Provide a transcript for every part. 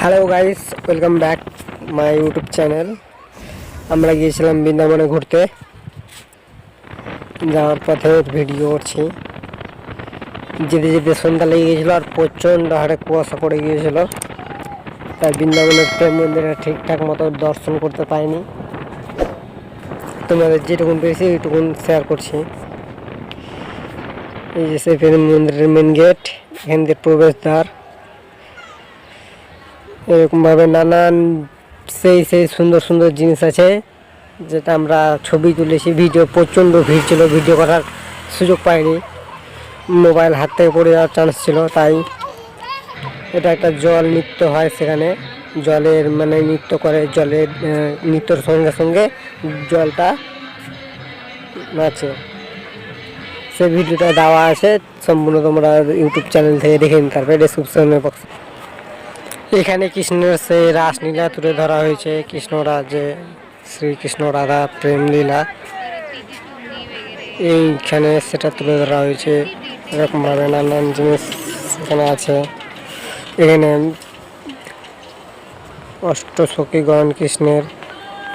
Hello guys, welcome back my YouTube channel. আমরা গিয়েছিলাম বৃন্দাবনে ঘুরতে, যাওয়ার পথে ভিডিও করছি। যেতে যেতে সন্ধ্যা লেগে গিয়েছিলো আর প্রচণ্ড হারে কুয়াশা পড়ে গিয়েছিলো, তাই বৃন্দাবনের প্রেম মন্দিরে ঠিকঠাক মতো দর্শন করতে পাইনি। তোমাদের যেটুকুন পেয়েছি এইটুকুন শেয়ার করছি। এই যে সেই প্রেম মন্দিরের মেন গেট, এখান থেকে প্রবেশদ্বার। এরকমভাবে নানান সেই সুন্দর সুন্দর জিনিস আছে, যেটা আমরা ছবি তুলেছি। ভিডিও প্রচণ্ড ভিড় ছিল, ভিডিও করার সুযোগ পাইনি, মোবাইল হাত থেকে পড়ে যাওয়ার চান্স ছিল। তাই এটা একটা জল নৃত্য হয়, সেখানে জলের নৃত্য করে, জলের নৃত্যর সঙ্গে সঙ্গে জলটা নাচে। সেই ভিডিওটা দেওয়া আছে, সম্পূর্ণ তোমরা ইউটিউব চ্যানেল থেকে দেখে নিতে পারবে ডেসক্রিপশনের বক্সে। এখানে কৃষ্ণের সেই রাসলীলা তুলে ধরা হয়েছে, কৃষ্ণরাজে শ্রীকৃষ্ণ রাধা প্রেম লীলা, এইখানে সেটা তুলে ধরা হয়েছে। এরকমভাবে নানান জিনিস এখানে আছে। এখানে অষ্টসখীগণ কৃষ্ণের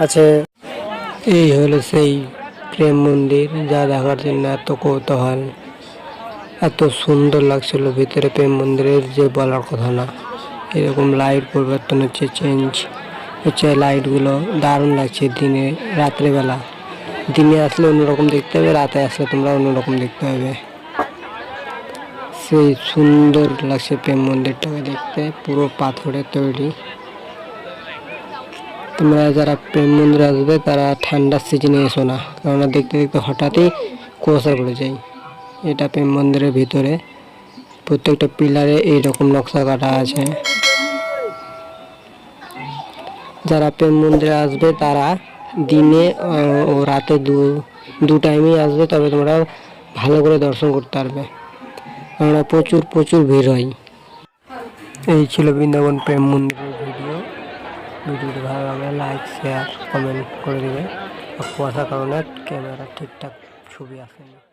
আছে। এই হলো সেই প্রেম মন্দির, যা দেখার জন্য এত কৌতূহল, এত সুন্দর লাগছিল ভিতরে প্রেম মন্দিরের, যে বলার কথা না। এরকম লাইট পরিবর্তন হচ্ছে, চেঞ্জ হচ্ছে লাইটগুলো, দারুণ লাগছে। দিনে রাত্রেবেলা, দিনে আসলে অন্যরকম দেখতে হবে, রাতে আসলে তোমরা অন্যরকম দেখতে হবে। সেই সুন্দর লাগছে প্রেম মন্দিরটাকে দেখতে, পুরো পাথরের তৈরি। তোমরা যারা প্রেম মন্দিরে আসবে তারা ঠান্ডার সিজনে এসো না, কেননা দেখতে দেখতে হঠাৎই কুয়াশা পড়ে যায়। এটা প্রেম মন্দিরের ভিতরে, প্রত্যেকটা পিলারে এইরকম নকশা কাটা আছে। যারা প্রেম মন্দিরে আসবে তারা দিনে ও রাতে দু টাইমেই আসবে, তবে তোমরা ভালো করে দর্শন করতে পারবে, কেননা প্রচুর ভিড় হয়। এই ছিল বৃন্দাবন প্রেম মন্দিরের ভিডিওটি ভালো লাগলে লাইক, শেয়ার, কমেন্ট করে দেবে। কুয়াশার কারণে ক্যামেরা ঠিকঠাক ছবি আসেনি।